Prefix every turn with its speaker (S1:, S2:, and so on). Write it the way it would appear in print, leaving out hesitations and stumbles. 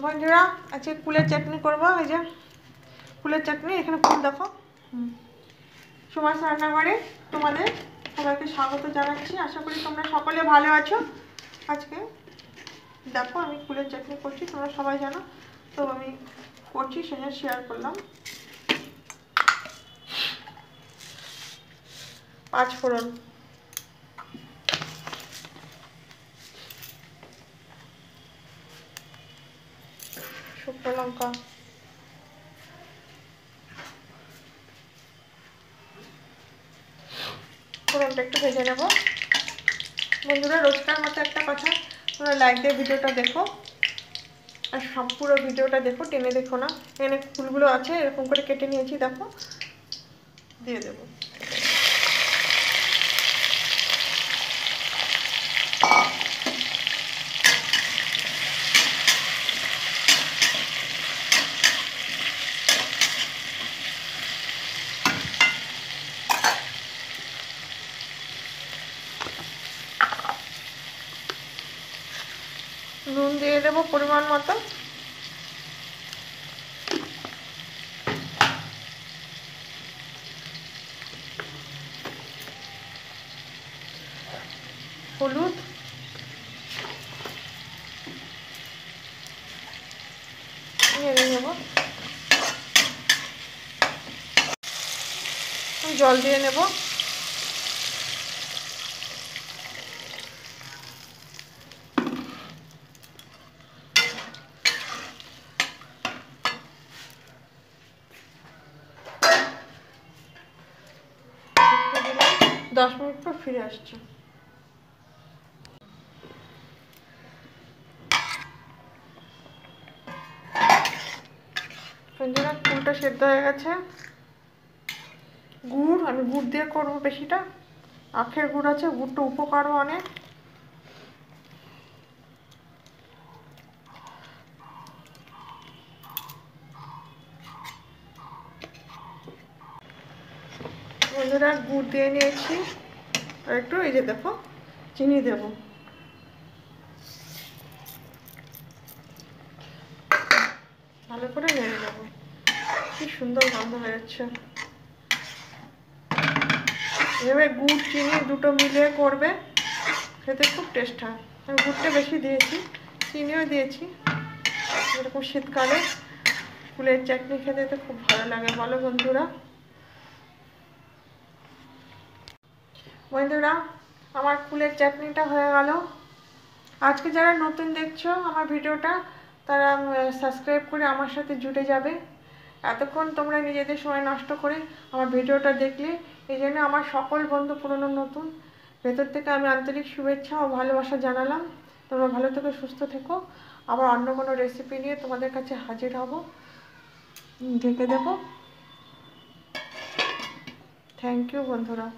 S1: বন্ধুরা আজকে কুলের চাটনি করবো। এই যে কুলের চাটনি, এখানে কুল দেখো। সুভাষ রান্নাঘরে তোমাদের সবাইকে স্বাগত জানাচ্ছি। আশা করি তোমরা সকলে ভালো আছো। আজকে দেখো আমি কুলের চাটনি করছি, তোমরা সবাই জানো, তো আমি করছি সেটা শেয়ার করলাম। 5 ফোড়ন, শুকনো লঙ্কা, ফোড়নটা একটু ভেজে নেব। বন্ধুরা রোজকার মতো একটা কথা, তোমরা লাইক দিয়ে ভিডিওটা দেখো আর সব পুরো ভিডিওটা দেখো, টেনে দেখো না। এখানে ফুলগুলো আছে, এরকম করে কেটে নিয়েছি, দেখো দিয়ে দেবো। নুন দিয়ে দেবো পরিমাণ মতো। হলুদ, নেড়ে নেব। জল দিয়ে নেব। দশ মিনিট পর ফিরে আসছি। বন্ধুরা কুলটা সেদ্ধ হয়ে গেছে। গুড়, আমি গুড় দিয়ে করবো বেশিটা। আখের গুড় আছে, গুড়টা উপকারও অনেক। বন্ধুরা গুড় দিয়ে নিয়েছি, আর একটু এই যে দেখো চিনি দেব। ভালো করে নেড়ে নেব। কি সুন্দর গন্ধ বেরোচ্ছে। এভাবে গুড় চিনি দুটো মিলিয়ে করবে, খেতে খুব টেস্ট হয়। আমি গুড়টা বেশি দিয়েছি, চিনিও দিয়েছি। এরকম শীতকালে কুলের চাটনি খেতে তো খুব ভালো লাগে, বলো বন্ধুরা। বন্ধুরা আমার কুলের চাটনিটা হয়ে গেল। আজকে যারা নতুন দেখছো আমার ভিডিওটা, তারা সাবস্ক্রাইব করে আমার সাথে জুড়ে যাবে। এতক্ষণ তোমরা নিজেদের সময় নষ্ট করে আমার ভিডিওটা দেখলে, এই জন্য আমার সকল বন্ধু পুরনো নতুন ভেতর থেকে আমি আন্তরিক শুভেচ্ছা ও ভালোবাসা জানালাম। তোমরা ভালো থেকো, সুস্থ থেকো। আবার অন্য কোনো রেসিপি নিয়ে তোমাদের কাছে হাজির হব। ঢেকে দেবো। থ্যাংক ইউ বন্ধুরা।